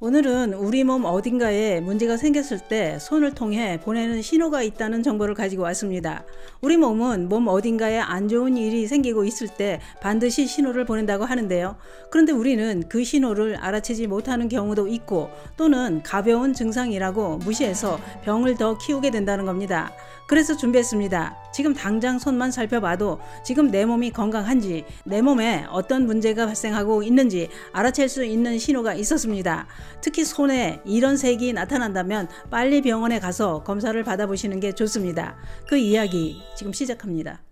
오늘은 우리 몸 어딘가에 문제가 생겼을 때 손을 통해 보내는 신호가 있다는 정보를 가지고 왔습니다. 우리 몸은 몸 어딘가에 안 좋은 일이 생기고 있을 때 반드시 신호를 보낸다고 하는데요. 그런데 우리는 그 신호를 알아채지 못하는 경우도 있고, 또는 가벼운 증상이라고 무시해서 병을 더 키우게 된다는 겁니다. 그래서 준비했습니다. 지금 당장 손만 살펴봐도 지금 내 몸이 건강한지, 내 몸에 어떤 문제가 발생하고 있는지 알아챌 수 있는 신호가 있었습니다. 특히 손에 이런 색이 나타난다면 빨리 병원에 가서 검사를 받아보시는 게 좋습니다. 그 이야기 지금 시작합니다.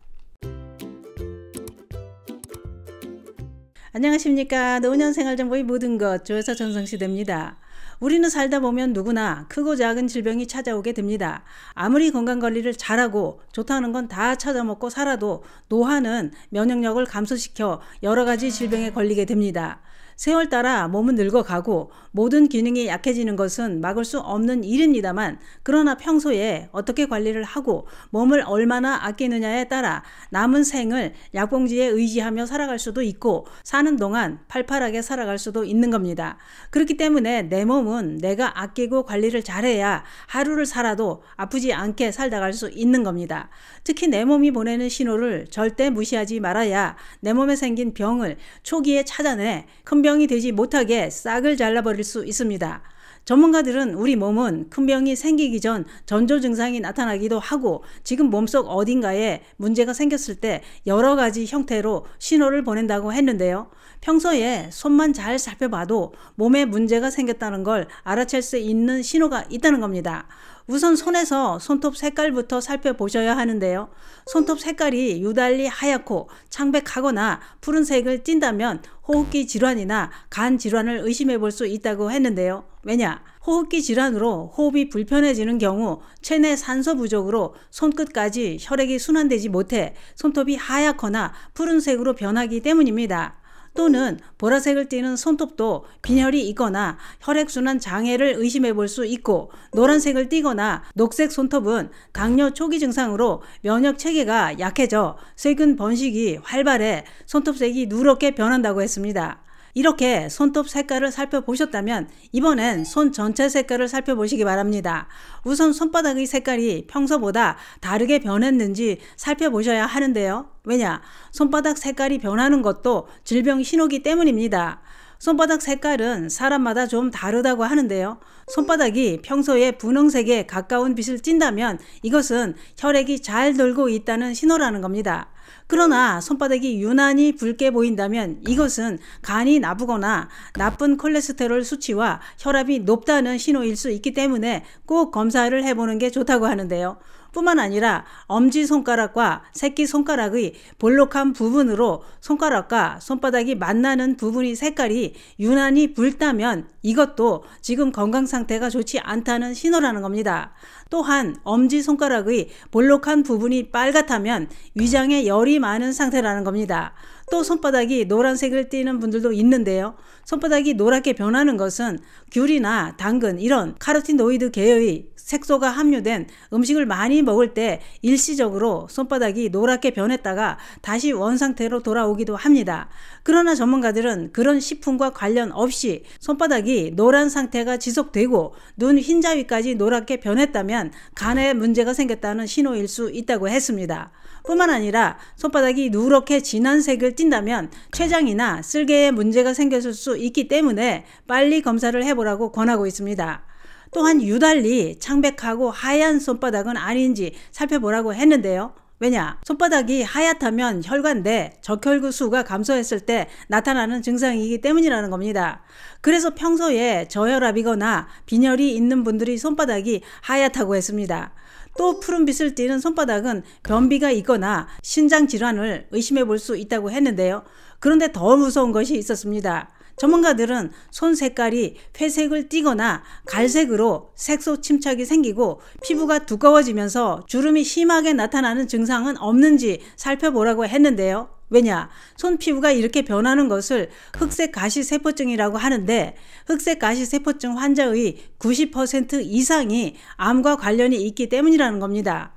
안녕하십니까. 노년생활정보의 모든 것 조여사 전성시대입니다. 우리는 살다 보면 누구나 크고 작은 질병이 찾아오게 됩니다. 아무리 건강관리를 잘하고 좋다는 건 다 찾아먹고 살아도 노화는 면역력을 감소시켜 여러 가지 질병에 걸리게 됩니다. 세월 따라 몸은 늙어가고 모든 기능이 약해지는 것은 막을 수 없는 일입니다만, 그러나 평소에 어떻게 관리를 하고 몸을 얼마나 아끼느냐에 따라 남은 생을 약봉지에 의지하며 살아갈 수도 있고, 사는 동안 팔팔하게 살아갈 수도 있는 겁니다. 그렇기 때문에 내 몸은 내가 아끼고 관리를 잘해야 하루를 살아도 아프지 않게 살다 갈 수 있는 겁니다. 특히 내 몸이 보내는 신호를 절대 무시하지 말아야 내 몸에 생긴 병을 초기에 찾아내 큰 병이 되지 못하게 싹을 잘라버릴 수 있습니다. 전문가들은 우리 몸은 큰 병이 생기기 전 전조 증상이 나타나기도 하고, 지금 몸속 어딘가에 문제가 생겼을 때 여러 가지 형태로 신호를 보낸다고 했는데요. 평소에 손만 잘 살펴봐도 몸에 문제가 생겼다는 걸 알아챌 수 있는 신호가 있다는 겁니다. 우선 손에서 손톱 색깔부터 살펴보셔야 하는데요. 손톱 색깔이 유달리 하얗고 창백하거나 푸른색을 띈다면 호흡기 질환이나 간 질환을 의심해 볼 수 있다고 했는데요. 왜냐? 호흡기 질환으로 호흡이 불편해지는 경우 체내 산소 부족으로 손끝까지 혈액이 순환되지 못해 손톱이 하얗거나 푸른색으로 변하기 때문입니다. 또는 보라색을 띠는 손톱도 빈혈이 있거나 혈액순환 장애를 의심해 볼 수 있고, 노란색을 띠거나 녹색 손톱은 당뇨 초기 증상으로 면역 체계가 약해져 세균 번식이 활발해 손톱색이 누렇게 변한다고 했습니다. 이렇게 손톱 색깔을 살펴보셨다면 이번엔 손 전체 색깔을 살펴보시기 바랍니다. 우선 손바닥의 색깔이 평소보다 다르게 변했는지 살펴보셔야 하는데요. 왜냐? 손바닥 색깔이 변하는 것도 질병 신호기 때문입니다. 손바닥 색깔은 사람마다 좀 다르다고 하는데요. 손바닥이 평소에 분홍색에 가까운 빛을 띈다면 이것은 혈액이 잘 돌고 있다는 신호라는 겁니다. 그러나 손바닥이 유난히 붉게 보인다면 이것은 간이 나쁘거나 나쁜 콜레스테롤 수치와 혈압이 높다는 신호일 수 있기 때문에 꼭 검사를 해보는 게 좋다고 하는데요. 뿐만 아니라 엄지손가락과 새끼손가락의 볼록한 부분으로 손가락과 손바닥이 만나는 부분의 색깔이 유난히 붉다면 이것도 지금 건강 상태가 좋지 않다는 신호라는 겁니다. 또한 엄지손가락의 볼록한 부분이 빨갛다면 위장에 열이 많은 상태라는 겁니다. 또 손바닥이 노란색을 띠는 분들도 있는데요. 손바닥이 노랗게 변하는 것은 귤이나 당근 이런 카로티노이드 계의 색소가 함유된 음식을 많이 먹을 때 일시적으로 손바닥이 노랗게 변했다가 다시 원상태로 돌아오기도 합니다. 그러나 전문가들은 그런 식품과 관련 없이 손바닥이 노란 상태가 지속되고 눈 흰자위까지 노랗게 변했다면 간에 문제가 생겼다는 신호일 수 있다고 했습니다. 뿐만 아니라 손바닥이 누렇게 진한 색을 띈다면 췌장이나 쓸개에 문제가 생겼을 수 있기 때문에 빨리 검사를 해보라고 권하고 있습니다. 또한 유달리 창백하고 하얀 손바닥은 아닌지 살펴보라고 했는데요. 왜냐? 손바닥이 하얗다면 혈관 내 적혈구 수가 감소했을 때 나타나는 증상이기 때문이라는 겁니다. 그래서 평소에 저혈압이거나 빈혈이 있는 분들이 손바닥이 하얗다고 했습니다. 또 푸른빛을 띠는 손바닥은 변비가 있거나 신장 질환을 의심해 볼 수 있다고 했는데요. 그런데 더 무서운 것이 있었습니다. 전문가들은 손 색깔이 회색을 띠거나 갈색으로 색소 침착이 생기고 피부가 두꺼워지면서 주름이 심하게 나타나는 증상은 없는지 살펴보라고 했는데요. 왜냐? 손 피부가 이렇게 변하는 것을 흑색 가시세포증이라고 하는데, 흑색 가시세포증 환자의 90% 이상이 암과 관련이 있기 때문이라는 겁니다.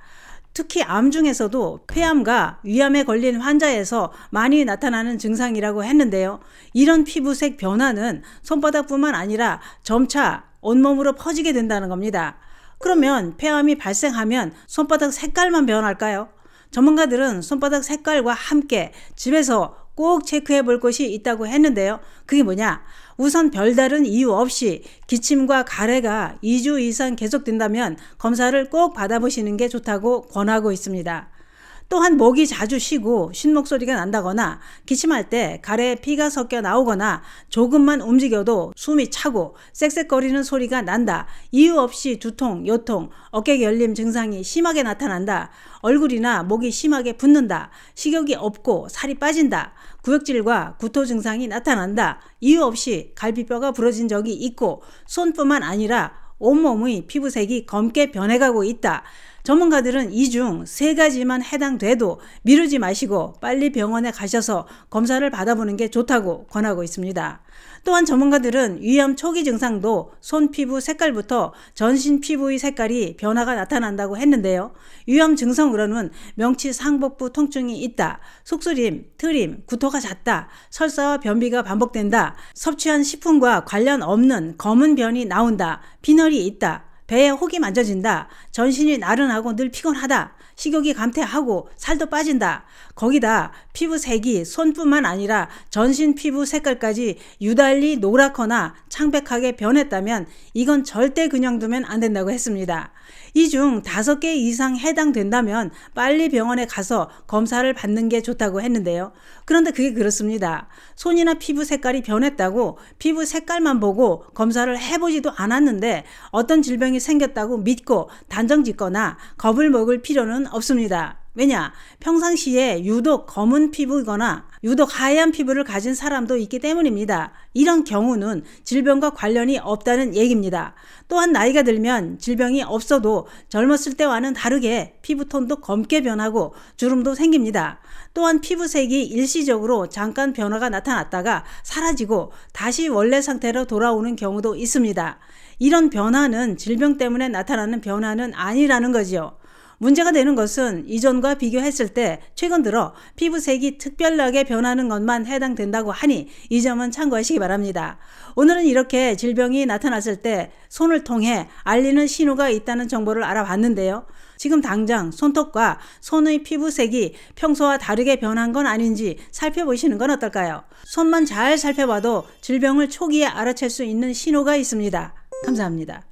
특히 암 중에서도 폐암과 위암에 걸린 환자에서 많이 나타나는 증상이라고 했는데요. 이런 피부색 변화는 손바닥뿐만 아니라 점차 온몸으로 퍼지게 된다는 겁니다. 그러면 폐암이 발생하면 손바닥 색깔만 변할까요? 전문가들은 손바닥 색깔과 함께 집에서 꼭 체크해 볼 것이 있다고 했는데요. 그게 뭐냐? 우선 별다른 이유 없이 기침과 가래가 2주 이상 계속된다면 검사를 꼭 받아보시는 게 좋다고 권하고 있습니다. 또한 목이 자주 쉬고 쉰 목소리가 난다거나 기침할 때 가래에 피가 섞여 나오거나 조금만 움직여도 숨이 차고 쌕쌕거리는 소리가 난다. 이유 없이 두통, 요통, 어깨 결림 증상이 심하게 나타난다. 얼굴이나 목이 심하게 붓는다. 식욕이 없고 살이 빠진다. 구역질과 구토 증상이 나타난다. 이유 없이 갈비뼈가 부러진 적이 있고 손뿐만 아니라 온몸의 피부색이 검게 변해가고 있다. 전문가들은 이 중 3가지만 해당돼도 미루지 마시고 빨리 병원에 가셔서 검사를 받아보는 게 좋다고 권하고 있습니다. 또한 전문가들은 위암 초기 증상도 손 피부 색깔부터 전신 피부의 색깔이 변화가 나타난다고 했는데요. 위암 증상으로는 명치 상복부 통증이 있다, 속쓰림, 트림, 구토가 잦다, 설사와 변비가 반복된다, 섭취한 식품과 관련 없는 검은 변이 나온다, 빈혈이 있다, 배에 혹이 만져진다, 전신이 나른하고 늘 피곤하다, 식욕이 감퇴하고 살도 빠진다, 거기다 피부색이 손뿐만 아니라 전신 피부 색깔까지 유달리 노랗거나 창백하게 변했다면 이건 절대 그냥 두면 안 된다고 했습니다. 이 중 5개 이상 해당된다면 빨리 병원에 가서 검사를 받는 게 좋다고 했는데요. 그런데 그게 그렇습니다. 손이나 피부 색깔이 변했다고 피부 색깔만 보고 검사를 해보지도 않았는데 어떤 질병이 생겼다고 믿고 단정 짓거나 겁을 먹을 필요는 없습니다. 왜냐? 평상시에 유독 검은 피부이거나 유독 하얀 피부를 가진 사람도 있기 때문입니다. 이런 경우는 질병과 관련이 없다는 얘기입니다. 또한 나이가 들면 질병이 없어도 젊었을 때와는 다르게 피부톤도 검게 변하고 주름도 생깁니다. 또한 피부색이 일시적으로 잠깐 변화가 나타났다가 사라지고 다시 원래 상태로 돌아오는 경우도 있습니다. 이런 변화는 질병 때문에 나타나는 변화는 아니라는 거지요. 문제가 되는 것은 이전과 비교했을 때 최근 들어 피부색이 특별하게 변하는 것만 해당된다고 하니 이 점은 참고하시기 바랍니다. 오늘은 이렇게 질병이 나타났을 때 손을 통해 알리는 신호가 있다는 정보를 알아봤는데요. 지금 당장 손톱과 손의 피부색이 평소와 다르게 변한 건 아닌지 살펴보시는 건 어떨까요? 손만 잘 살펴봐도 질병을 초기에 알아챌 수 있는 신호가 있습니다. 감사합니다.